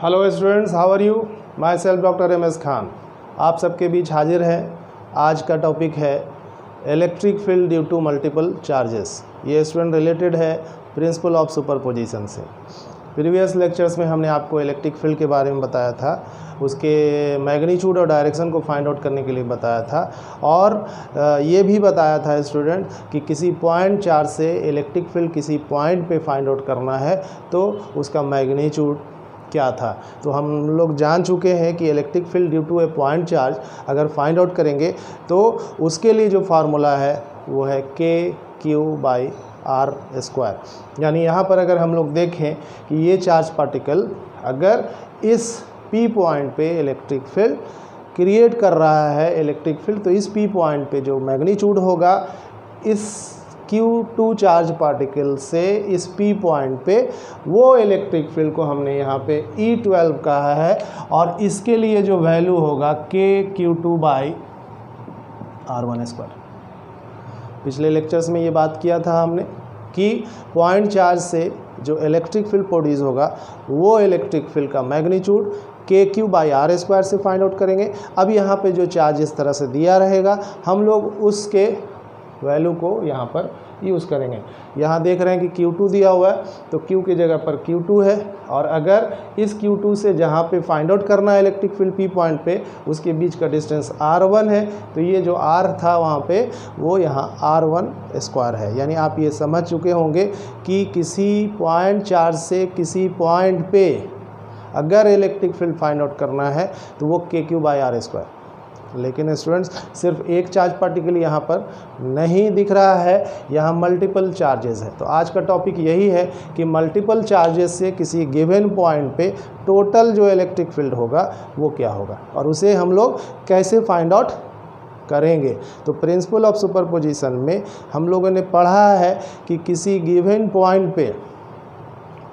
Hello students, how are you? Myself doctor MS Khan आप सबके बीच हाजिर है। आज का टॉपिक है electric field due to multiple charges. ये स्टूडेंट रिलेटेड है प्रिंसिपल ऑफ सुपरपोजिशन से। प्रीवियस लेक्चर्स में हमने आपको इलेक्ट्रिक फील्ड के बारे में बताया था, उसके मैग्नीट्यूड और डायरेक्शन को फाइंड आउट करने के लिए बताया था, और ये भी बताया था स्टूडेंट कि किसी पॉइंट चार्ज से इलेक्ट्रिक फील्ड किसी पॉइंट पे फाइंड आउट करना है तो उसका मैग्नीट्यूड क्या था। तो हम लोग जान चुके हैं कि electric field due to a point charge अगर फाइंड आउट करेंगे तो उसके लिए जो फार्मूला है वो है KQ/R²। यानी यहाँ पर अगर हम लोग देखें कि ये चार्ज पार्टिकल अगर इस P पॉइंट पे इलेक्ट्रिक फील्ड क्रिएट कर रहा है इलेक्ट्रिक फील्ड, तो इस P पॉइंट पे जो मैग्नीट्यूड होगा इस Q2 चार्ज पार्टिकल से इस P पॉइंट पे, वो इलेक्ट्रिक फील्ड को हमने यहाँ पे E12 कहा है, और इसके लिए जो वैल्यू होगा KQ2/R²। पिछले लेक्चर्स में ये बात किया था हमने कि पॉइंट चार्ज से जो इलेक्ट्रिक फील्ड प्रोड्यूस होगा वो इलेक्ट्रिक फील्ड का मैग्नीट्यूड KQ/R² से फाइंड आउट करेंगे। अब यहाँ पे जो चार्ज इस तरह से दिया रहेगा हम लोग उसके वैल्यू को यहाँ पर यूज़ करेंगे। यहाँ देख रहे हैं कि Q2 दिया हुआ है तो Q की जगह पर Q2 है, और अगर इस Q2 से जहाँ पे फाइंड आउट करना है इलेक्ट्रिक फील्ड P पॉइंट पे उसके बीच का डिस्टेंस R1 है, तो ये जो R था वहाँ पे वो यहाँ R1² है। यानी आप ये समझ चुके होंगे कि किसी पॉइंट चार्ज से किसी पॉइंट पे अगर इलेक्ट्रिक फील्ड फाइंड आउट करना है तो वो KQ/R²। लेकिन स्टूडेंट्स सिर्फ एक चार्ज पार्टिकल यहाँ पर नहीं दिख रहा है, यहाँ मल्टीपल चार्जेस है। तो आज का टॉपिक यही है कि मल्टीपल चार्जेस से किसी गिवन पॉइंट पे टोटल जो इलेक्ट्रिक फील्ड होगा वो क्या होगा, और उसे हम लोग कैसे फाइंड आउट करेंगे। तो प्रिंसिपल ऑफ सुपरपोजिशन में हम लोगों ने पढ़ा है कि किसी गिवन पॉइंट पे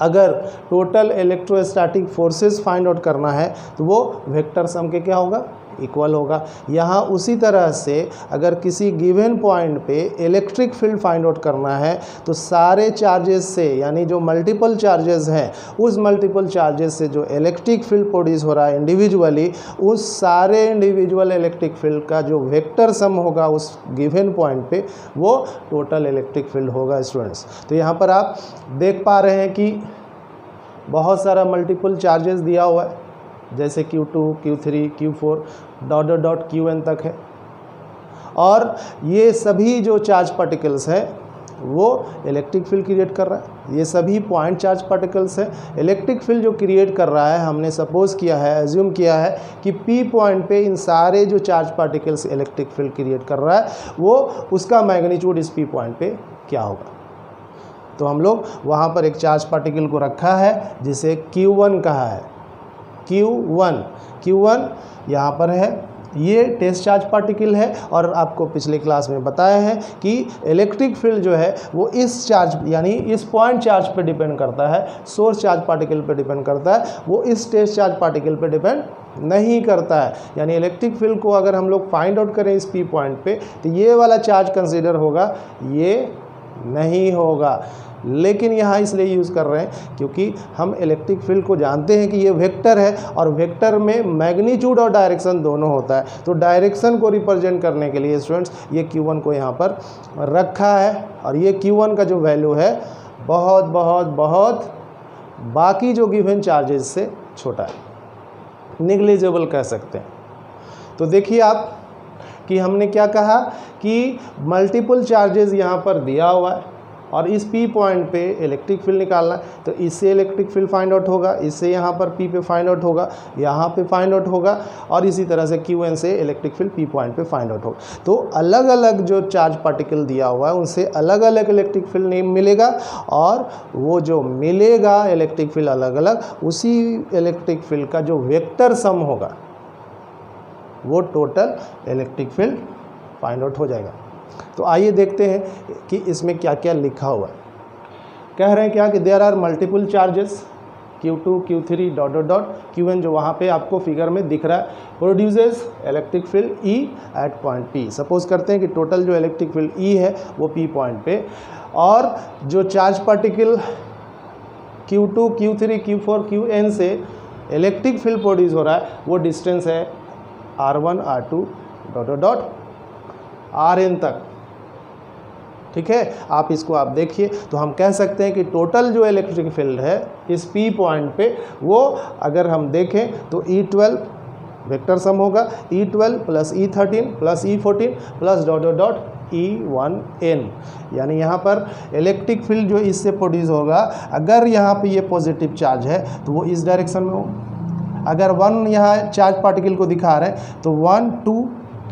अगर total electrostatic forces find out करना है तो वो वेक्टर सम के क्या होगा, इक्वल होगा। यहाँ उसी तरह से अगर किसी गिवन पॉइंट पे इलेक्ट्रिक फील्ड फाइंड आउट करना है तो सारे चार्जेस से, यानी जो मल्टीपल चार्जेस हैं उस मल्टीपल चार्जेस से जो इलेक्ट्रिक फील्ड प्रोड्यूस हो रहा है इंडिविजुअली, उस सारे इंडिविजुअल इलेक्ट्रिक फील्ड का जो वेक्टर सम होगा उस गिवन पॉइंट पे वो टोटल इलेक्ट्रिक फील्ड होगा स्टूडेंट्स। तो यहाँ पर आप देख पा रहे हैं कि बहुत सारा मल्टीपल चार्जेस दिया हुआ है, जैसे Q2, Q3, Q4 ... Qn तक है, और ये सभी जो चार्ज पार्टिकल्स हैं वो इलेक्ट्रिक फील्ड क्रिएट कर रहा है। ये सभी पॉइंट चार्ज पार्टिकल्स हैं। इलेक्ट्रिक फील्ड जो क्रिएट कर रहा है, हमने सपोज किया है, एज्यूम किया है कि P पॉइंट पे इन सारे जो charge particles electric field create कर रहा है वो उसका मैग्नीट्यूड इस P पॉइंट पे क्या होगा। तो हम लोग वहाँ पर एक चार्ज पार्टिकल को रखा है जिसे Q1 कहा है। Q1 यहाँ पर है, ये टेस्ट चार्ज पार्टिकल है, और आपको पिछले क्लास में बताया है कि इलेक्ट्रिक फील्ड जो है वो इस चार्ज यानी इस पॉइंट चार्ज पे डिपेंड करता है, सोर्स चार्ज पार्टिकल पे डिपेंड करता है, वो इस टेस्ट चार्ज पार्टिकल पे डिपेंड नहीं करता है। यानी इलेक्ट्रिक फील्ड को अगर हम लोग फाइंड आउट करें इस P पॉइंट पे तो ये वाला चार्ज कंसीडर होगा, ये नहीं होगा। लेकिन यहाँ इसलिए यूज़ कर रहे हैं क्योंकि हम इलेक्ट्रिक फील्ड को जानते हैं कि ये वेक्टर है, और वेक्टर में मैग्नीट्यूड और डायरेक्शन दोनों होता है। तो डायरेक्शन को रिप्रेजेंट करने के लिए स्टूडेंट्स ये Q1 को यहाँ पर रखा है, और ये Q1 का जो वैल्यू है बहुत बहुत बहुत बाकी जो गिवन चार्जेस से छोटा है, निग्लिजिबल कह सकते हैं। तो देखिए आप कि हमने क्या कहा कि मल्टीपल चार्जेस यहाँ पर दिया हुआ है, और इस P पॉइंट पे इलेक्ट्रिक फील्ड निकालना है, तो इससे इलेक्ट्रिक फील्ड फाइंड आउट होगा, इससे यहाँ पर P पे फाइंड आउट होगा, यहाँ पे फाइंड आउट होगा, और इसी तरह से Qn से इलेक्ट्रिक फील्ड P पॉइंट पे फाइंड आउट होगा। तो अलग अलग जो चार्ज पार्टिकल दिया हुआ है उनसे अलग अलग इलेक्ट्रिक फील्ड नहीं मिलेगा, और वो जो मिलेगा इलेक्ट्रिक फील्ड अलग अलग, उसी इलेक्ट्रिक फील्ड का जो वेक्टर सम होगा वो total electric field find out हो जाएगा। तो आइए देखते हैं कि इसमें क्या क्या लिखा हुआ है। कह रहे हैं क्या कि there are multiple charges Q2, Q3 ... Qn जो वहाँ पे आपको फिगर में दिख रहा है produces electric field E at point P। Suppose करते हैं कि टोटल जो इलेक्ट्रिक फील्ड E है वो P पॉइंट पे, और जो charge particle Q2, Q3, Q4, Qn से इलेक्ट्रिक फील्ड प्रोड्यूस हो रहा है वो डिस्टेंस है R1 R2 डॉट Rn तक। ठीक है, आप इसको आप देखिए तो हम कह सकते हैं कि टोटल जो इलेक्ट्रिक फील्ड है इस P पॉइंट पे वो अगर हम देखें तो E12 वेक्टर सम होगा E12 plus E13 plus E14 plus dot dot dot E1n, यानी यहाँ पर इलेक्ट्रिक फील्ड जो इससे प्रोड्यूस होगा, अगर यहाँ पे ये पॉजिटिव चार्ज है तो वो इस डायरेक्शन में हो, अगर 1 यहाँ चार्ज पार्टिकल को दिखा रहे हैं तो 1 2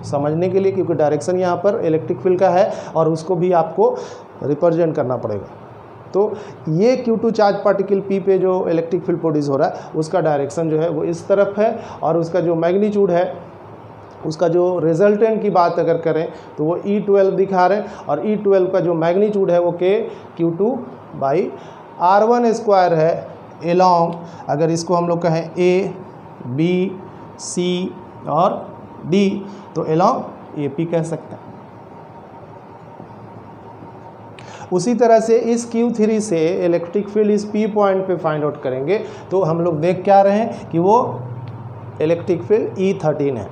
समझने के लिए, क्योंकि डायरेक्शन यहाँ पर इलेक्ट्रिक फील्ड का है और उसको भी आपको रिप्रेजेंट करना पड़ेगा। तो ये Q2 चार्ज पार्टिकल P पे जो इलेक्ट्रिक फील्ड प्रोड्यूस हो रहा है उसका डायरेक्शन जो है वो इस तरफ है, और उसका जो मैग्नीट्यूड है, उसका जो रिजल्टेंट की बात अगर करें तो वो E12 दिखा रहे हैं, और E12 का जो मैग्नीट्यूड है वो Q2 बाई R1 स्क्वायर है एलॉन्ग, अगर इसको हम लोग कहें A B C और D तो एलॉन्ग AP कह सकते हैं। उसी तरह से इस Q3 से इलेक्ट्रिक फील्ड इस P पॉइंट पे फाइंड आउट करेंगे तो हम लोग देख क्या रहे हैं कि वो इलेक्ट्रिक फील्ड E13 है।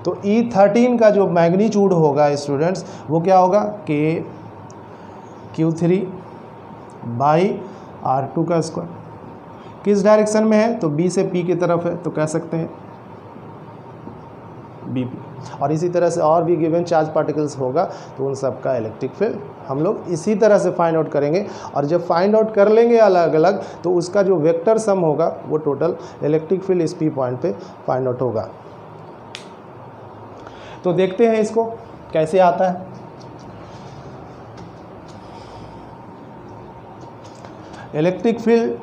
तो E13 का जो मैग्नीट्यूड होगा स्टूडेंट्स वो क्या होगा Q3 बाई R2 का स्क्वायर। किस डायरेक्शन में है तो B से P की तरफ है तो कह सकते हैं BP। और इसी तरह से और भी गिवन चार्ज पार्टिकल्स होगा तो उन सब का इलेक्ट्रिक फील्ड हम लोग इसी तरह से फाइंड आउट करेंगे, और जब फाइंड आउट कर लेंगे अलग अलग तो उसका जो वेक्टर सम होगा वो टोटल इलेक्ट्रिक फील्ड इस P पॉइंट पे फाइंड आउट होगा। तो देखते हैं इसको कैसे आता है। इलेक्ट्रिक फील्ड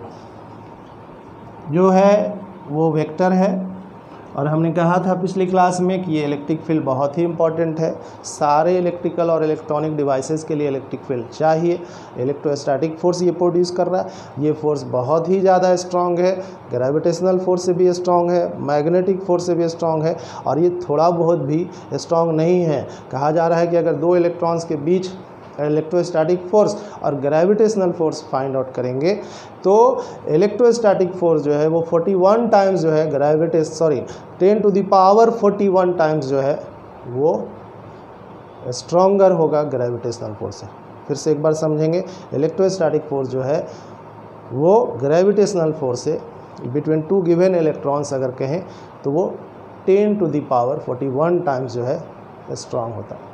जो है वो वेक्टर है, और हमने कहा था पिछली क्लास में कि ये इलेक्ट्रिक फील्ड बहुत ही इंपॉर्टेंट है। सारे इलेक्ट्रिकल और इलेक्ट्रॉनिक डिवाइसेस के लिए इलेक्ट्रिक फील्ड चाहिए। इलेक्ट्रोस्टैटिक फोर्स ये प्रोड्यूस कर रहा है, ये फोर्स बहुत ही ज़्यादा स्ट्रॉन्ग है, ग्रेविटेशनल फोर्स से भी स्ट्रॉन्ग है, मैग्नेटिक फोर्स से भी स्ट्रॉन्ग है, और ये थोड़ा बहुत भी स्ट्रॉन्ग नहीं है। कहा जा रहा है कि अगर दो इलेक्ट्रॉन्स के बीच इलेक्ट्रोस्टैटिक फोर्स और ग्रेविटेशनल फोर्स फाइंड आउट करेंगे तो इलेक्ट्रोस्टैटिक फोर्स जो है वो 41 टाइम्स जो है 10 टू द पावर 41 टाइम्स जो है वो स्ट्रॉन्गर होगा ग्रेविटेशनल फोर्स से। फिर से एक बार समझेंगे, इलेक्ट्रोस्टैटिक फोर्स जो है वो ग्रेविटेशनल फोर्स से बिटवीन टू गिवन इलेक्ट्रॉन्स अगर कहें तो वो 10 टू द पावर 41 टाइम्स जो है स्ट्रॉन्ग होता है।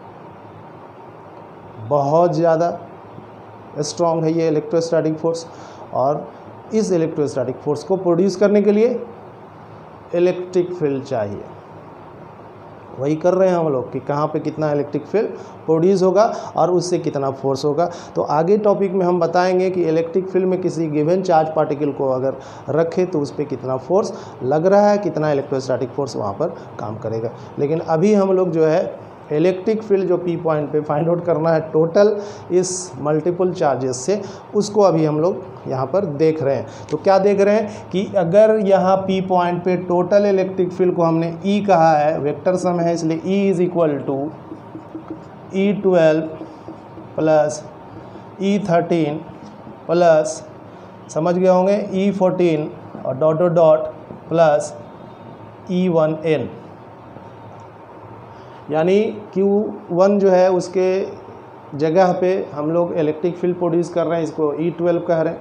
बहुत ज़्यादा स्ट्रॉन्ग है ये इलेक्ट्रोस्टैटिक फोर्स, और इस इलेक्ट्रोस्टैटिक फोर्स को प्रोड्यूस करने के लिए इलेक्ट्रिक फील्ड चाहिए। वही कर रहे हैं हम लोग कि कहाँ पे कितना इलेक्ट्रिक फील्ड प्रोड्यूस होगा और उससे कितना फोर्स होगा। तो आगे टॉपिक में हम बताएंगे कि इलेक्ट्रिक फील्ड में किसी गिवन चार्ज पार्टिकल को अगर रखें तो उस पर कितना फोर्स लग रहा है, कितना इलेक्ट्रोस्टैटिक फोर्स वहाँ पर काम करेगा। लेकिन अभी हम लोग जो है इलेक्ट्रिक फील्ड जो P पॉइंट पे फाइंड आउट करना है टोटल इस मल्टीपल चार्जेस से, उसको अभी हम लोग यहाँ पर देख रहे हैं। तो क्या देख रहे हैं कि अगर यहाँ P पॉइंट पे टोटल इलेक्ट्रिक फील्ड को हमने E कहा है, वेक्टर सम है इसलिए E is equal to E12 plus E13 plus समझ गए होंगे E14 और dot dot dot plus E1n, यानी Q1 जो है उसके जगह पे हम लोग इलेक्ट्रिक फील्ड प्रोड्यूस कर रहे हैं, इसको E12 कह रहे हैं।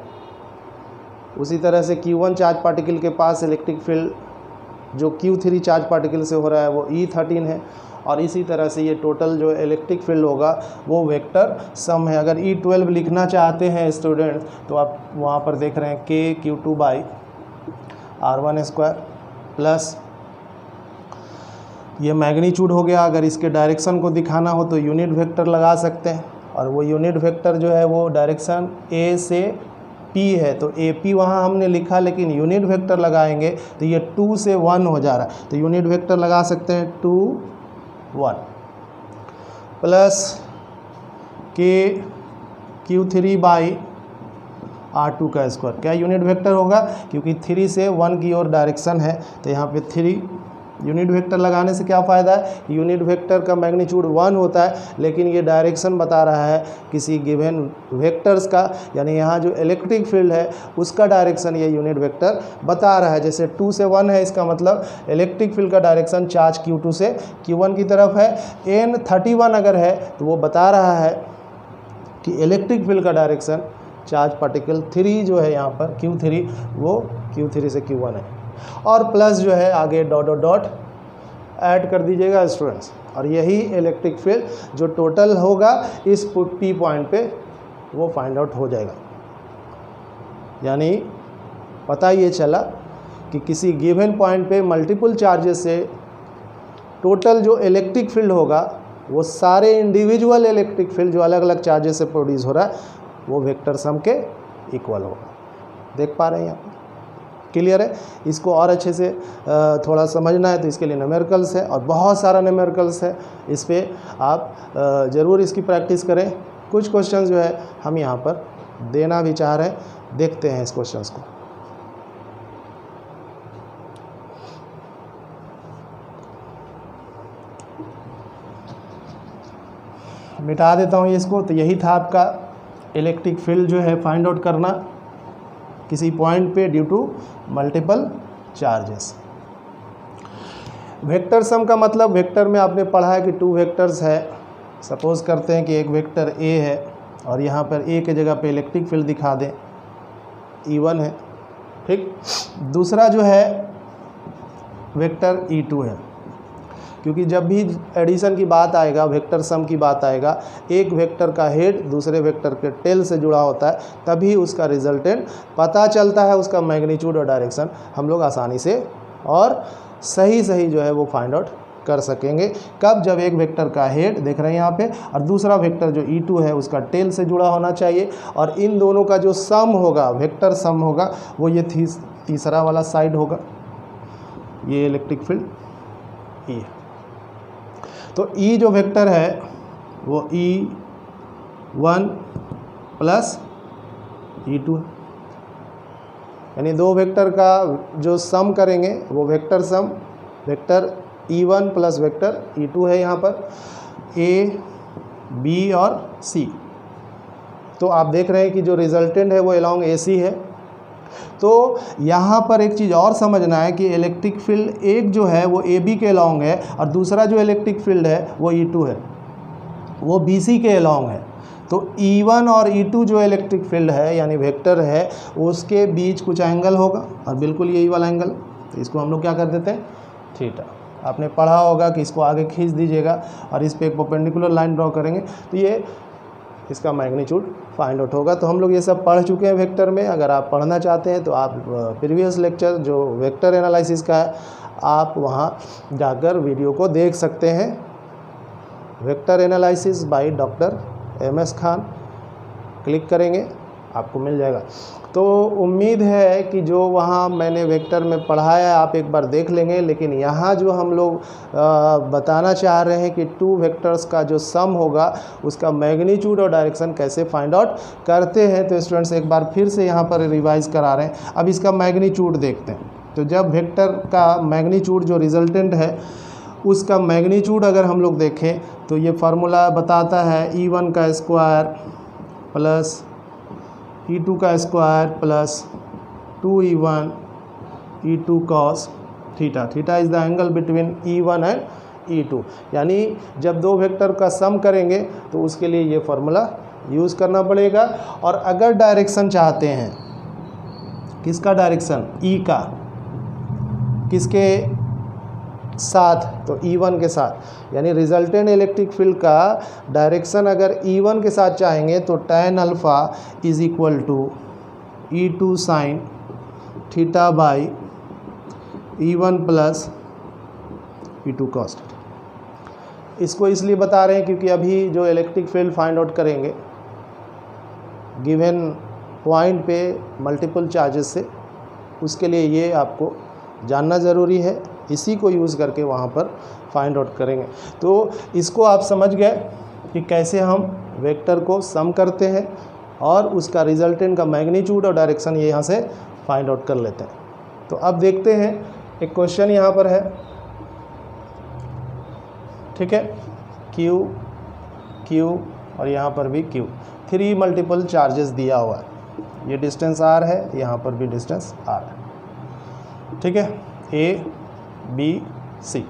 उसी तरह से Q1 चार्ज पार्टिकल के पास इलेक्ट्रिक फील्ड जो Q3 चार्ज पार्टिकल से हो रहा है वो E13 है, और इसी तरह से ये टोटल जो इलेक्ट्रिक फील्ड होगा वो वेक्टर सम है। अगर E12 लिखना चाहते हैं स्टूडेंट तो आप वहाँ पर देख रहे हैं Q2 by R1 square plus ये मैग्नीट्यूड हो गया। अगर इसके डायरेक्शन को दिखाना हो तो यूनिट वेक्टर लगा सकते हैं, और वो यूनिट वेक्टर जो है वो डायरेक्शन A से P है तो AP वहाँ हमने लिखा, लेकिन यूनिट वेक्टर लगाएंगे तो ये 2 से 1 हो जा रहा है, तो यूनिट वेक्टर लगा सकते हैं 2 1 प्लस Q3 बाई R2 का स्क्वायर। क्या यूनिट वेक्टर होगा, क्योंकि 3 से 1 की ओर डायरेक्शन है तो यहाँ पे 3 यूनिट वेक्टर लगाने से क्या फ़ायदा है, यूनिट वेक्टर का मैग्नीट्यूड 1 होता है, लेकिन ये डायरेक्शन बता रहा है किसी गिवन वेक्टर्स का, यानी यहाँ जो इलेक्ट्रिक फील्ड है उसका डायरेक्शन ये यूनिट वेक्टर बता रहा है। जैसे 2 से 1 है, इसका मतलब इलेक्ट्रिक फील्ड का डायरेक्शन चार्ज Q2 से Q1 की तरफ है। N31 अगर है तो वो बता रहा है कि इलेक्ट्रिक फील्ड का डायरेक्शन चार्ज पार्टिकल 3 जो है यहाँ पर Q3, वो Q3 से Q1 है। और प्लस जो है आगे डॉट डॉट डॉट ऐड कर दीजिएगा स्टूडेंट्स, और यही इलेक्ट्रिक फील्ड जो टोटल होगा इस P पॉइंट पे वो फाइंड आउट हो जाएगा। यानी पता ये चला कि किसी गिवन पॉइंट पे मल्टीपल चार्जेस से टोटल जो इलेक्ट्रिक फील्ड होगा वो सारे इंडिविजुअल इलेक्ट्रिक फील्ड जो अलग अलग चार्जेस से प्रोड्यूस हो रहा है वो वेक्टर सम के इक्वल होगा। देख पा रहे हैं यहाँ पर, क्लियर है। इसको और अच्छे से थोड़ा समझना है तो इसके लिए न्यूमेरिकल्स है, और बहुत सारा न्यूमेरिकल्स है, इस पर आप ज़रूर इसकी प्रैक्टिस करें। कुछ क्वेश्चन जो है हम यहाँ पर देना भी चाह रहे हैं, देखते हैं इस क्वेश्चंस को। मिटा देता हूँ इसको। तो यही था आपका इलेक्ट्रिक फील्ड जो है फाइंड आउट करना किसी पॉइंट पे due to multiple charges. Vector sum का मतलब, वेक्टर में आपने पढ़ा है कि 2 वेक्टर्स है। सपोज करते हैं कि एक वेक्टर ए है और यहाँ पर ए के जगह पे इलेक्ट्रिक फील्ड दिखा दें, E1 है, ठीक। दूसरा जो है वेक्टर E2 है, क्योंकि जब भी एडिशन की बात आएगा, वेक्टर सम की बात आएगा, एक वेक्टर का हेड दूसरे वेक्टर के टेल से जुड़ा होता है, तभी उसका रिजल्टेंट पता चलता है, उसका मैग्नीट्यूड और डायरेक्शन हम लोग आसानी से और सही जो है वो फाइंड आउट कर सकेंगे। कब? जब एक वेक्टर का हेड देख रहे हैं यहाँ पे और दूसरा वेक्टर जो E2 है उसका टेल से जुड़ा होना चाहिए, और इन दोनों का जो सम होगा, वेक्टर सम होगा, वो ये तीसरा वाला साइड होगा, ये इलेक्ट्रिक फील्ड E। तो E जो वेक्टर है वो E1 प्लस E2 है, यानी दो वेक्टर का जो सम करेंगे वो vector sum vector E1 plus vector E2 है यहाँ पर, A, B और C। तो आप देख रहे हैं कि जो रिजल्टेंट है वो अलॉन्ग AC है। तो यहाँ पर एक चीज़ और समझना है कि इलेक्ट्रिक फील्ड एक जो है वो AB के अलॉन्ग है, और दूसरा जो इलेक्ट्रिक फील्ड है वो E2 है, वो BC के अलॉन्ग है। तो E1 और E2 जो इलेक्ट्रिक फील्ड है यानी वेक्टर है, उसके बीच कुछ एंगल होगा, और बिल्कुल यही वाला एंगल। तो इसको हम लोग क्या कर देते हैं, थीटा। आपने पढ़ा होगा कि इसको आगे खींच दीजिएगा और इस पर एक परपेंडिकुलर लाइन ड्रॉ करेंगे, तो ये इसका मैग्नीट्यूड फाइंड आउट होगा। तो हम लोग ये सब पढ़ चुके हैं वेक्टर में। अगर आप पढ़ना चाहते हैं तो आप प्रीवियस लेक्चर जो वेक्टर एनालिसिस का है, आप वहाँ जाकर वीडियो को देख सकते हैं। Vector analysis by doctor MS Khan, click करेंगे आपको मिल जाएगा। तो उम्मीद है कि जो वहाँ मैंने वेक्टर में पढ़ाया है आप एक बार देख लेंगे, लेकिन यहाँ जो हम लोग बताना चाह रहे हैं कि 2 वेक्टर्स का जो सम होगा उसका मैग्नीट्यूड और डायरेक्शन कैसे फाइंड आउट करते हैं। तो स्टूडेंट्स एक बार फिर से यहाँ पर रिवाइज करा रहे हैं। अब इसका मैग्नीट्यूड देखते हैं। तो जब वेक्टर का मैग्नीट्यूड जो रिजल्टेंट है उसका मैग्नीट्यूड अगर हम लोग देखें तो ये फार्मूला बताता है E1 का स्क्वायर प्लस E2 का square plus 2E1 E2 cos theta. Theta is the angle between E1 and E2। यानी जब दो वेक्टर का सम करेंगे तो उसके लिए ये फार्मूला यूज़ करना पड़ेगा। और अगर डायरेक्शन चाहते हैं, किसका डायरेक्शन, E का, किसके साथ, तो E1 के साथ, यानी रिजल्टेंट इलेक्ट्रिक फील्ड का डायरेक्शन अगर E1 के साथ चाहेंगे तो tan alpha is equal to E2 sine theta by E1 plus E2 cos. इसको इसलिए बता रहे हैं क्योंकि अभी जो इलेक्ट्रिक फील्ड फाइंड आउट करेंगे गिवन पॉइंट पे मल्टीपल चार्जेस से, उसके लिए ये आपको जानना ज़रूरी है। इसी को यूज़ करके वहाँ पर फाइंड आउट करेंगे। तो इसको आप समझ गए कि कैसे हम वेक्टर को सम करते हैं और उसका रिजल्टेंट का मैग्नीट्यूड और डायरेक्शन ये यहाँ से फाइंड आउट कर लेते हैं। तो अब देखते हैं, एक क्वेश्चन यहाँ पर है ठीक है, क्यू क्यू और यहाँ पर भी क्यू, 3 मल्टीपल चार्जेस दिया हुआ है, ये डिस्टेंस आर है, यहाँ पर भी डिस्टेंस आर है, ठीक है, A B C.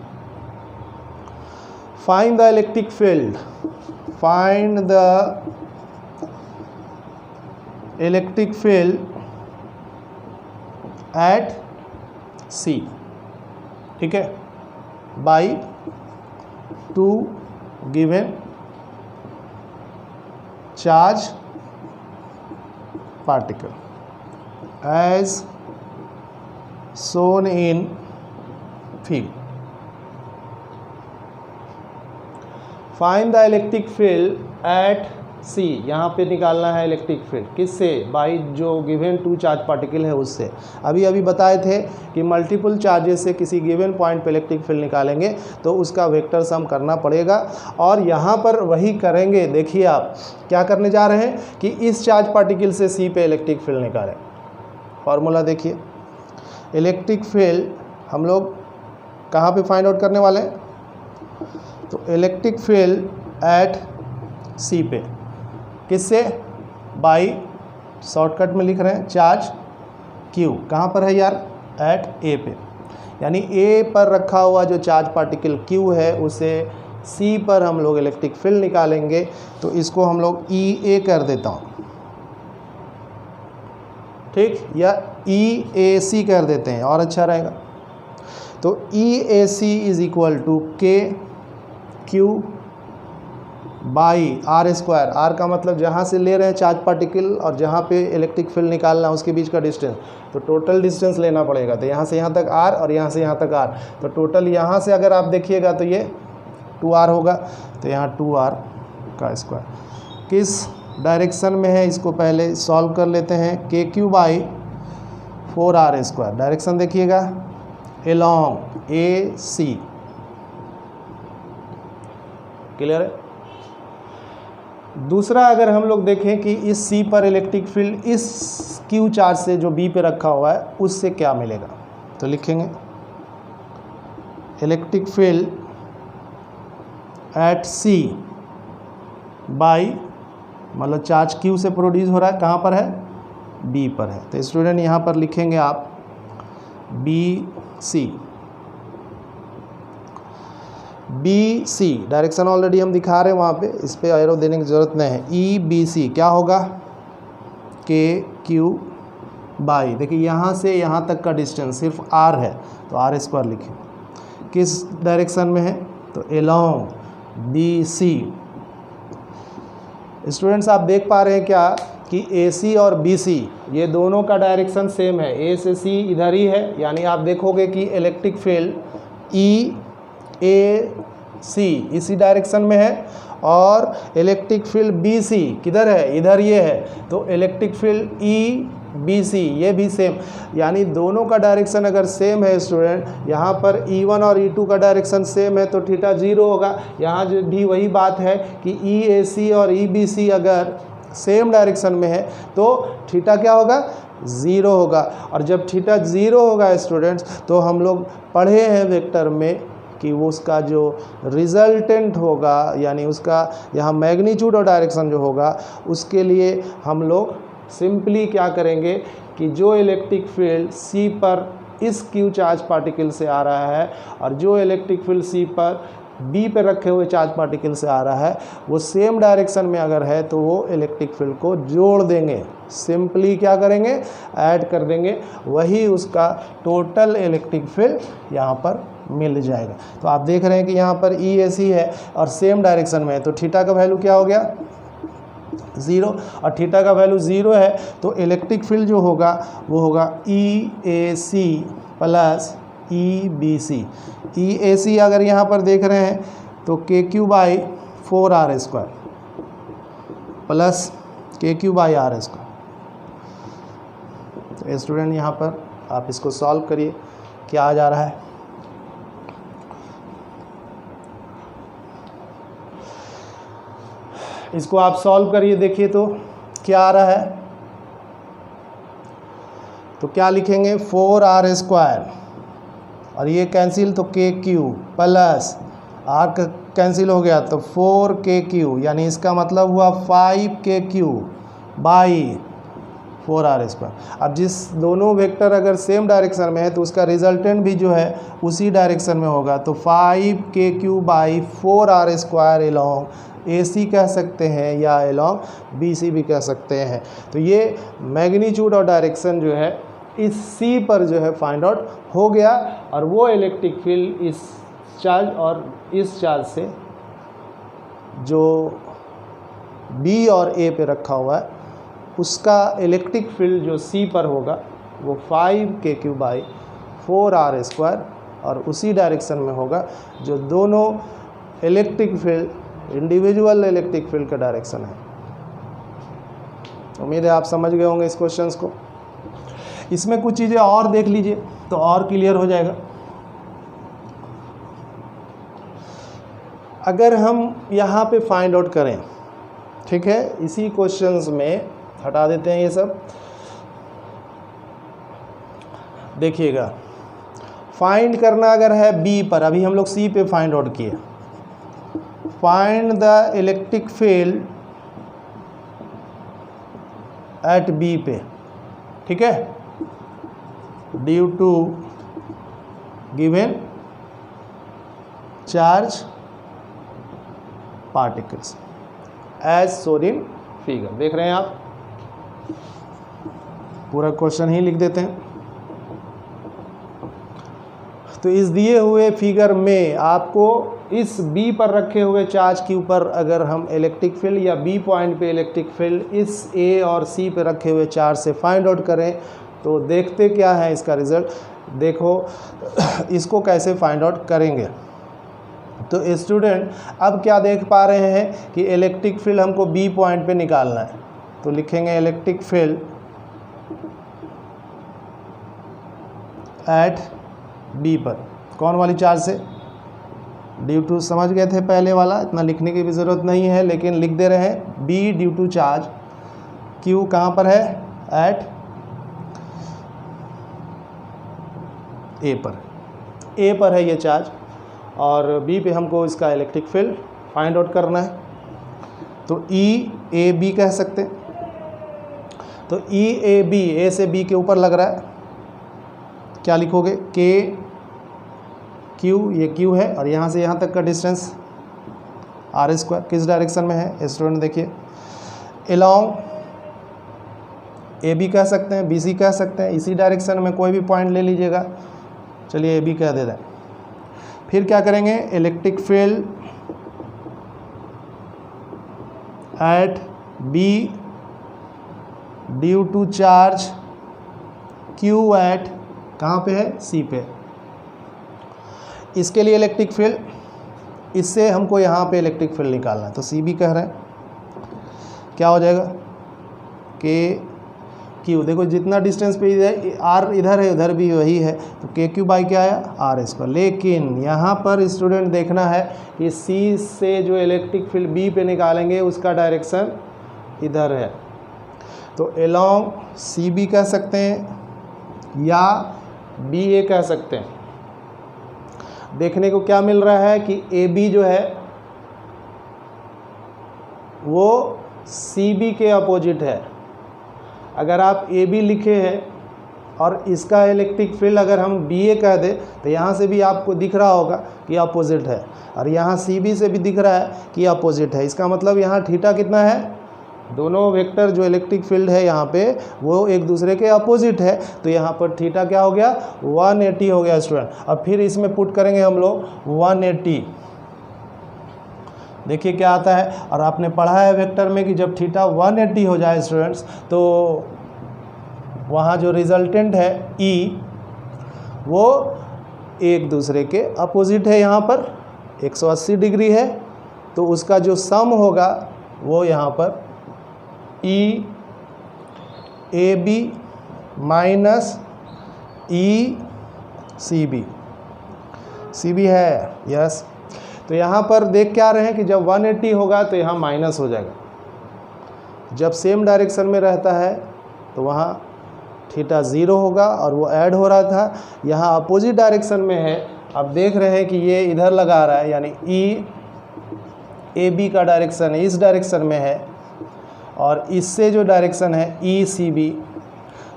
Find the electric field, find the electric field at C, ठीक है, by 2 given charge particle as shown in figure. Find the electric field at C, यहाँ पे निकालना है इलेक्ट्रिक फील्ड, किससे? बाई जो गिवन 2 चार्ज पार्टिकल है उससे। अभी बताए थे कि मल्टीपल चार्जेस से किसी गिवन पॉइंट पे इलेक्ट्रिक फील्ड निकालेंगे तो उसका वेक्टर सम करना पड़ेगा, और यहाँ पर वही करेंगे। देखिए आप क्या करने जा रहे हैं कि इस चार्ज पार्टिकल से C पे इलेक्ट्रिक फील्ड निकालें। फॉर्मूला देखिए, इलेक्ट्रिक फील्ड हम लोग कहाँ पे फाइंड आउट करने वाले हैं? तो इलेक्ट्रिक फील्ड एट C पे, किससे? बाई शॉर्टकट में लिख रहे हैं चार्ज Q, कहाँ पर है यार? एट A पे, यानी A पर रखा हुआ जो चार्ज पार्टिकल Q है उसे C पर हम लोग इलेक्ट्रिक फील्ड निकालेंगे। तो इसको हम लोग EA कर देता हूँ, ठीक, या EAC कर देते हैं और अच्छा रहेगा। तो EAC is equal to KQ by R square. R का मतलब जहाँ से ले रहे हैं चार्ज पार्टिकल और जहाँ पे इलेक्ट्रिक फील्ड निकालना है उसके बीच का डिस्टेंस, तो टोटल डिस्टेंस लेना पड़ेगा। तो यहाँ से यहाँ तक आर और यहाँ से यहाँ तक आर, तो टोटल यहाँ से अगर आप देखिएगा तो ये 2r होगा, तो यहाँ 2r का स्क्वायर किस डायरेक्शन में है इसको पहले सॉल्व कर लेते हैं। KQ by 4r square, direction देखिएगा एलॉन्ग AC, क्लियर है। दूसरा अगर हम लोग देखें कि इस C पर इलेक्ट्रिक फील्ड इस Q चार्ज से जो B पे रखा हुआ है उससे क्या मिलेगा, तो लिखेंगे electric field eight C by, मतलब चार्ज Q से प्रोड्यूस हो रहा है, कहाँ पर है? B पर है। तो स्टूडेंट यहाँ पर लिखेंगे आप BC, BC डायरेक्शन ऑलरेडी हम दिखा रहे हैं वहाँ पे, इस पे एरो देने की ज़रूरत नहीं है। EBC क्या होगा? KQ बाई, देखिए यहाँ से यहाँ तक का डिस्टेंस सिर्फ R है तो R स्क्वायर लिखें, किस डायरेक्शन में है? तो एलॉन्ग BC। स्टूडेंट्स आप देख पा रहे हैं क्या कि AC और BC ये दोनों का डायरेक्शन सेम है, A से C इधर ही है, यानी आप देखोगे कि इलेक्ट्रिक फील्ड EAC इसी डायरेक्शन में है और इलेक्ट्रिक फील्ड BC किधर है? इधर ये है, तो इलेक्ट्रिक फील्ड EBC ये भी सेम, यानी दोनों का डायरेक्शन अगर सेम है स्टूडेंट, यहाँ पर E1 और E2 का डायरेक्शन सेम है तो थीटा 0 होगा। यहाँ जो भी वही बात है कि EAC और EBC अगर सेम डायरेक्शन में है तो थीटा क्या होगा? 0 होगा। और जब थीटा 0 होगा स्टूडेंट्स तो हम लोग पढ़े हैं वेक्टर में कि वो उसका जो रिजल्टेंट होगा, यानी उसका यहाँ मैग्नीट्यूड और डायरेक्शन जो होगा उसके लिए हम लोग सिंपली क्या करेंगे कि जो इलेक्ट्रिक फील्ड C पर इस Q चार्ज पार्टिकल से आ रहा है और जो इलेक्ट्रिक फील्ड C पर B पे रखे हुए चार्ज पार्टिकल से आ रहा है वो सेम डायरेक्शन में अगर है तो वो इलेक्ट्रिक फील्ड को जोड़ देंगे, सिंपली क्या करेंगे? ऐड कर देंगे, वही उसका टोटल इलेक्ट्रिक फील्ड यहाँ पर मिल जाएगा। तो आप देख रहे हैं कि यहाँ पर EAC है और सेम डायरेक्शन में है, तो थीटा का वैल्यू क्या हो गया? 0, और थीटा का वैल्यू 0 है तो इलेक्ट्रिक फील्ड जो होगा वो होगा EAC प्लस EBC। EAC अगर यहाँ पर देख रहे हैं तो KQ by 4R square plus KQ by R square. तो स्टूडेंट यहाँ पर आप इसको सॉल्व करिए, क्या आ जा रहा है? इसको आप सॉल्व करिए, देखिए तो क्या आ रहा है। तो क्या लिखेंगे? 4R स्क्वायर और ये कैंसिल तो KQ प्लस R कैंसिल हो गया तो 4KQ, यानी इसका मतलब हुआ 5KQ बाई 4R²। अब जिस दोनों वेक्टर अगर सेम डायरेक्शन में है तो उसका रिजल्टेंट भी जो है उसी डायरेक्शन में होगा, तो 5KQ by 4R² along AC कह सकते हैं या एलॉन्ग BC भी कह सकते हैं। तो ये मैग्नीट्यूड और डायरेक्शन जो है इस C पर जो है फाइंड आउट हो गया, और वो इलेक्ट्रिक फील्ड इस चार्ज और इस चार्ज से जो B और A पे रखा हुआ है उसका इलेक्ट्रिक फील्ड जो C पर होगा वो 5KQ बाई 4R² और उसी डायरेक्शन में होगा जो दोनों electric field individual electric field का डायरेक्शन है। उम्मीद है आप समझ गए होंगे इस क्वेश्चंस को। इसमें कुछ चीज़ें और देख लीजिए तो और क्लियर हो जाएगा। अगर हम यहाँ पे फाइंड आउट करें, ठीक है, इसी क्वेश्चंस में हटा देते हैं ये सब, देखिएगा फाइंड करना अगर है B पर, अभी हम लोग C पे फाइंड आउट किए, find the electric field at B पे, ठीक है, due to given charge particles as shown in figure. देख रहे हैं आप, पूरा क्वेश्चन ही लिख देते हैं। तो इस दिए हुए फिगर में आपको इस B पर रखे हुए चार्ज के ऊपर अगर हम इलेक्ट्रिक फील्ड या B पॉइंट पे इलेक्ट्रिक फील्ड इस A और C पे रखे हुए चार्ज से फाइंड आउट करें तो देखते क्या है इसका रिजल्ट। देखो इसको कैसे फाइंड आउट करेंगे। तो स्टूडेंट अब क्या देख पा रहे हैं कि इलेक्ट्रिक फील्ड हमको B पॉइंट पे निकालना है, तो लिखेंगे इलेक्ट्रिक फील्ड एट B पर, कौन वाली चार्ज से, ड्यू टू समझ गए थे पहले वाला, इतना लिखने की भी ज़रूरत नहीं है, लेकिन लिख दे रहे हैं B due to charge Q कहाँ पर है, एट A पर, A पर है ये चार्ज और B पे हमको इसका इलेक्ट्रिक फील्ड फाइंड आउट करना है। तो EAB कह सकते हैं। तो EAB A से B के ऊपर लग रहा है, क्या लिखोगे, KQ, ये Q है और यहाँ से यहाँ तक का डिस्टेंस R², किस डायरेक्शन में है स्टूडेंट देखिए, एलॉन्ग AB कह सकते हैं, BC कह सकते हैं, इसी डायरेक्शन में कोई भी पॉइंट ले लीजिएगा, चलिए AB कह दे रहे हैं। फिर क्या करेंगे, electric field at B due to charge Q at कहाँ पे है, C पे। इसके लिए इलेक्ट्रिक फील्ड, इससे हमको यहाँ पे इलेक्ट्रिक फील्ड निकालना है, तो CB कह रहे हैं, क्या हो जाएगा, KQ, देखो जितना डिस्टेंस पे R इधर है उधर भी वही है, तो KQ बाई क्या आया, R²। लेकिन यहाँ पर स्टूडेंट देखना है कि C से जो इलेक्ट्रिक फील्ड B पे निकालेंगे उसका डायरेक्शन इधर है, तो एलॉन्ग CB कह सकते हैं या BA कह सकते हैं। देखने को क्या मिल रहा है कि AB जो है वो CB के अपोजिट है। अगर आप AB लिखे हैं और इसका इलेक्ट्रिक फील्ड अगर हम BA कह दें तो यहाँ से भी आपको दिख रहा होगा कि अपोजिट है, और यहाँ CB से भी दिख रहा है कि अपोजिट है। इसका मतलब यहाँ थीटा कितना है, दोनों वेक्टर जो इलेक्ट्रिक फील्ड है यहाँ पे वो एक दूसरे के अपोजिट है, तो यहाँ पर थीटा क्या हो गया, 180 हो गया स्टूडेंट। अब फिर इसमें पुट करेंगे हम लोग 180, देखिए क्या आता है। और आपने पढ़ा है वेक्टर में कि जब थीटा 180 हो जाए स्टूडेंट्स तो वहाँ जो रिजल्टेंट है E वो एक दूसरे के अपोजिट है, यहाँ पर 180 डिग्री है, तो उसका जो सम होगा वो यहाँ पर EAB माइनस ECB, CB है, यस। तो यहाँ पर देख क्या रहे हैं कि जब 180 होगा तो यहाँ माइनस हो जाएगा, जब सेम डायरेक्शन में रहता है तो वहाँ थीटा 0 होगा और वो ऐड हो रहा था, यहाँ अपोजिट डायरेक्शन में है। अब देख रहे हैं कि ये इधर लगा रहा है, यानी ए बी का डायरेक्शन इस डायरेक्शन में है और इससे जो डायरेक्शन है ई सी बी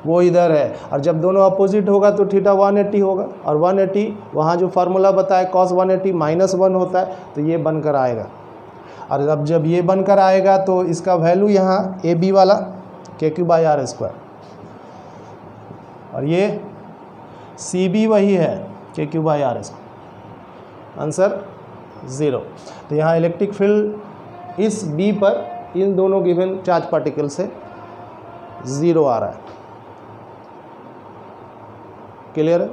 वो इधर है, और जब दोनों अपोजिट होगा तो थीटा 180 होगा, और 180 वहाँ जो फार्मूला बताया cos 180 -1 होता है, तो ये बनकर आएगा। और अब जब ये बनकर आएगा तो इसका वैल्यू यहाँ ए बी वाला KQ/R², और ये सी बी वही है KQ/R², आंसर 0। तो यहाँ इलेक्ट्रिक फील्ड इस बी पर इन दोनों गिवन चार्ज पार्टिकल से 0 आ रहा है। क्लियर है?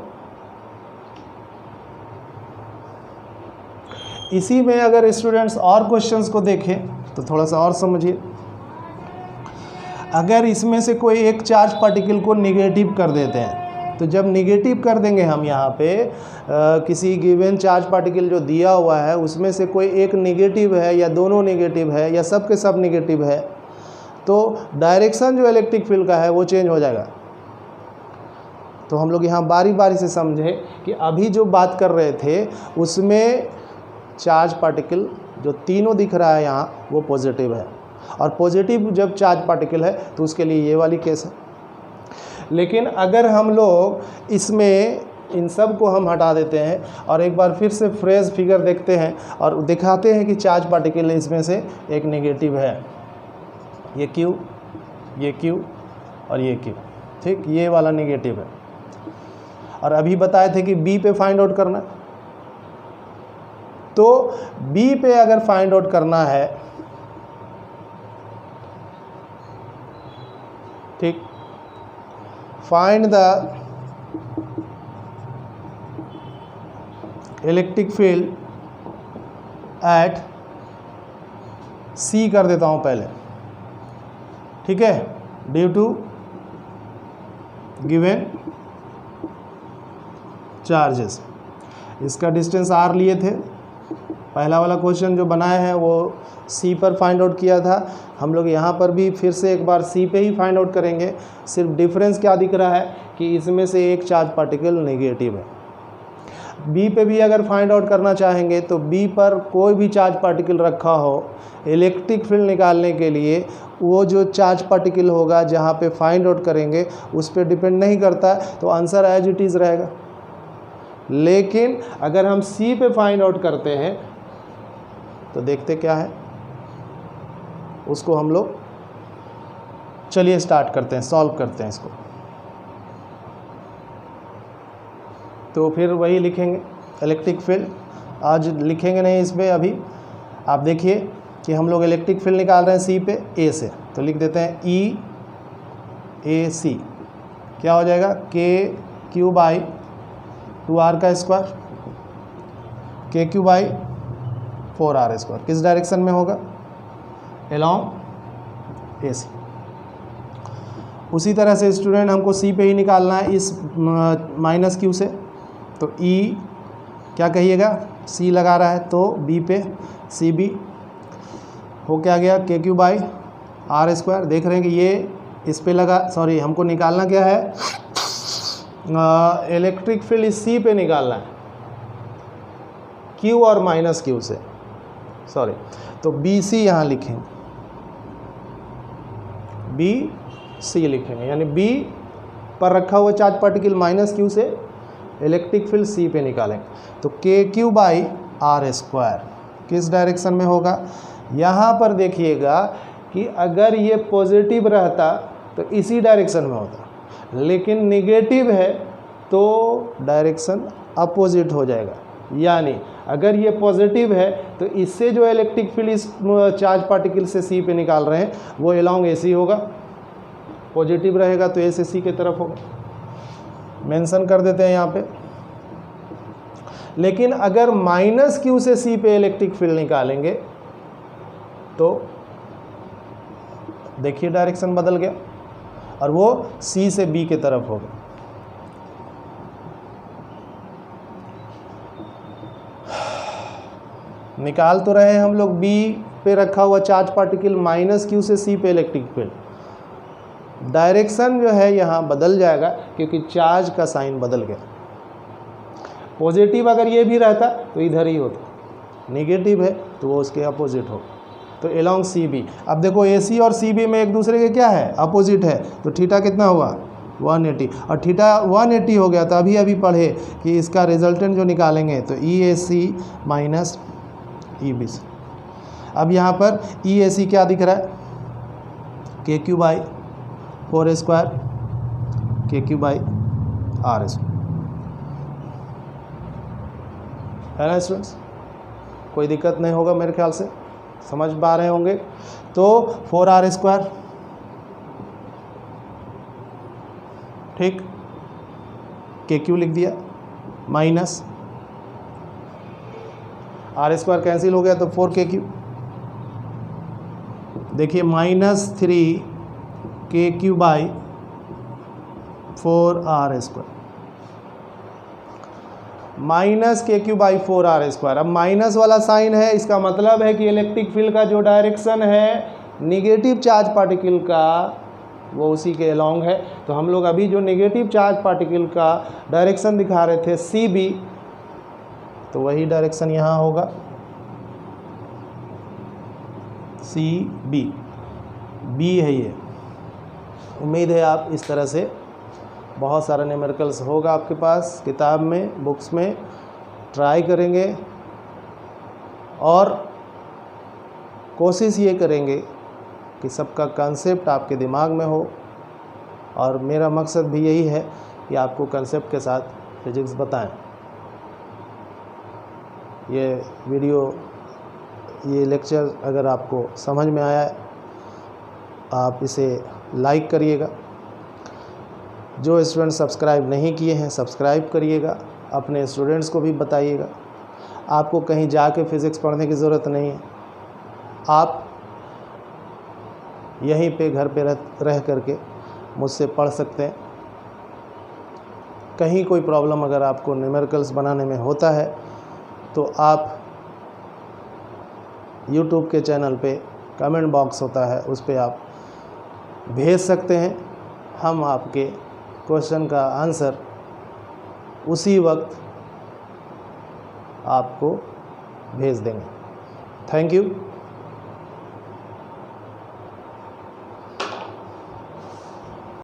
इसी में अगर स्टूडेंट्स और क्वेश्चंस को देखें तो थोड़ा सा और समझिए। अगर इसमें से कोई एक चार्ज पार्टिकल को निगेटिव कर देते हैं, तो जब निगेटिव कर देंगे हम यहाँ पे किसी गिवन चार्ज पार्टिकल जो दिया हुआ है उसमें से कोई एक निगेटिव है या दोनों निगेटिव है या सब के सब निगेटिव है, तो डायरेक्शन जो इलेक्ट्रिक फील्ड का है वो चेंज हो जाएगा। तो हम लोग यहाँ बारी बारी से समझे कि अभी जो बात कर रहे थे उसमें चार्ज पार्टिकल जो तीनों दिख रहा है यहाँ वो पॉजिटिव है, और पॉजिटिव जब चार्ज पार्टिकल है तो उसके लिए ये वाली केस है। लेकिन अगर हम लोग इसमें इन सब को हम हटा देते हैं और एक बार फिर से फ्रेश फिगर देखते हैं और दिखाते हैं कि चार्ज पार्टिकल इसमें से एक नेगेटिव है, ये Q, ये Q और ये Q, ठीक, ये वाला नेगेटिव है। और अभी बताए थे कि B पे फाइंड आउट करना, तो B पे अगर फाइंड आउट करना है, ठीक, find the electric field eight C कर देता हूं पहले, ठीक है, ड्यू टू गिवन चार्जेस। इसका डिस्टेंस R लिए थे, पहला वाला क्वेश्चन जो बनाए हैं वो C पर फाइंड आउट किया था। हम लोग यहाँ पर भी फिर से एक बार C पे ही फाइंड आउट करेंगे। सिर्फ डिफरेंस क्या दिख रहा है कि इसमें से एक चार्ज पार्टिकल नेगेटिव है। B पे भी अगर फाइंड आउट करना चाहेंगे तो B पर कोई भी चार्ज पार्टिकल रखा हो, इलेक्ट्रिक फील्ड निकालने के लिए वो जो चार्ज पार्टिकल होगा जहाँ पे फाइंड आउट करेंगे उस पर डिपेंड नहीं करता, तो आंसर एज इट इज़ रहेगा। लेकिन अगर हम C पे फाइंड आउट करते हैं तो देखते क्या है, उसको हम लोग चलिए स्टार्ट करते हैं, सॉल्व करते हैं इसको। तो फिर वही लिखेंगे इलेक्ट्रिक फील्ड, आज लिखेंगे नहीं इस पर अभी। आप देखिए कि हम लोग इलेक्ट्रिक फील्ड निकाल रहे हैं C पे A से, तो लिख देते हैं EAC, क्या हो जाएगा KQ/2R², KQ/4R², किस डायरेक्शन में होगा, अलॉन्ग AC। उसी तरह से स्टूडेंट हमको C पे ही निकालना है इस -Q से, तो E क्या कहिएगा, C लगा रहा है तो B पे CB हो क्या गया KQ/R²। देख रहे हैं कि ये इस पे लगा, सॉरी हमको निकालना क्या है, इलेक्ट्रिक फील्ड इस C पे निकालना है, Q और -Q से, सॉरी, तो BC यहाँ लिखेंगे, BC लिखेंगे, यानी B पर रखा हुआ चार्ज पार्टिकल -Q से इलेक्ट्रिक फील्ड C पे निकालेंगे, तो KQ/R² किस डायरेक्शन में होगा। यहाँ पर देखिएगा कि अगर ये पॉजिटिव रहता तो इसी डायरेक्शन में होता, लेकिन नेगेटिव है तो डायरेक्शन अपोजिट हो जाएगा। यानी अगर ये पॉजिटिव है तो इससे जो इलेक्ट्रिक फील्ड इस चार्ज पार्टिकल से C पे निकाल रहे हैं वो अलॉन्ग AC होगा, पॉजिटिव रहेगा तो A से C की तरफ होगा, मेंशन कर देते हैं यहाँ पे। लेकिन अगर -Q से C पे इलेक्ट्रिक फील्ड निकालेंगे तो देखिए डायरेक्शन बदल गया और वो C से B की तरफ होगा। निकाल तो रहे हैं हम लोग B पे रखा हुआ चार्ज पार्टिकल -Q से C पे इलेक्ट्रिक फील्ड, डायरेक्शन जो है यहाँ बदल जाएगा क्योंकि चार्ज का साइन बदल गया। पॉजिटिव अगर ये भी रहता तो इधर ही होता, नेगेटिव है तो वो उसके अपोजिट हो। तो एलोंग सी बी, अब देखो ए सी और सी बी में एक दूसरे के क्या है, अपोजिट है, तो थीटा कितना हुआ 180, और थीटा 180 हो गया। तो अभी अभी पढ़े कि इसका रिजल्टेंट जो निकालेंगे तो ई ए सी माइनस ई बी सी। अब यहाँ पर ई ए सी क्या दिख रहा है, के क्यू बाई 4 स्क्वायर के क्यू बाई आर स्क्वायर, है ना स्टूडेंट्स? कोई दिक्कत नहीं होगा मेरे ख्याल से, समझ पा रहे होंगे। तो 4r स्क्वायर, ठीक, के क्यू लिख दिया, माइनस आर स्क्वायर कैंसिल हो गया तो 4 के क्यू, देखिए -3 के Q by 4r square, minus के क्यू बाई 4r स्क्वायर। अब माइनस वाला साइन है, इसका मतलब है कि इलेक्ट्रिक फील्ड का जो डायरेक्शन है निगेटिव चार्ज पार्टिकल का वो उसी के अलोंग है। तो हम लोग अभी जो नेगेटिव चार्ज पार्टिकल का डायरेक्शन दिखा रहे थे सी बी, तो वही डायरेक्शन यहाँ होगा सी बी, बी है ये। उम्मीद है आप इस तरह से बहुत सारा न्यूमेरिकल्स होगा आपके पास किताब में, बुक्स में, ट्राई करेंगे और कोशिश ये करेंगे कि सबका कंसेप्ट आपके दिमाग में हो। और मेरा मकसद भी यही है कि आपको कंसेप्ट के साथ फिजिक्स बताएं। ये वीडियो, ये लेक्चर अगर आपको समझ में आया है, आप इसे लाइक करिएगा। जो स्टूडेंट सब्सक्राइब नहीं किए हैं सब्सक्राइब करिएगा, अपने स्टूडेंट्स को भी बताइएगा। आपको कहीं जाके फिज़िक्स पढ़ने की ज़रूरत नहीं है, आप यहीं पे घर पे रह करके मुझसे पढ़ सकते हैं। कहीं कोई प्रॉब्लम अगर आपको न्यूमेरिकल्स बनाने में होता है तो आप YouTube के चैनल पे कमेंट बॉक्स होता है, उस पे आप भेज सकते हैं। हम आपके क्वेश्चन का आंसर उसी वक्त आपको भेज देंगे। Thank you.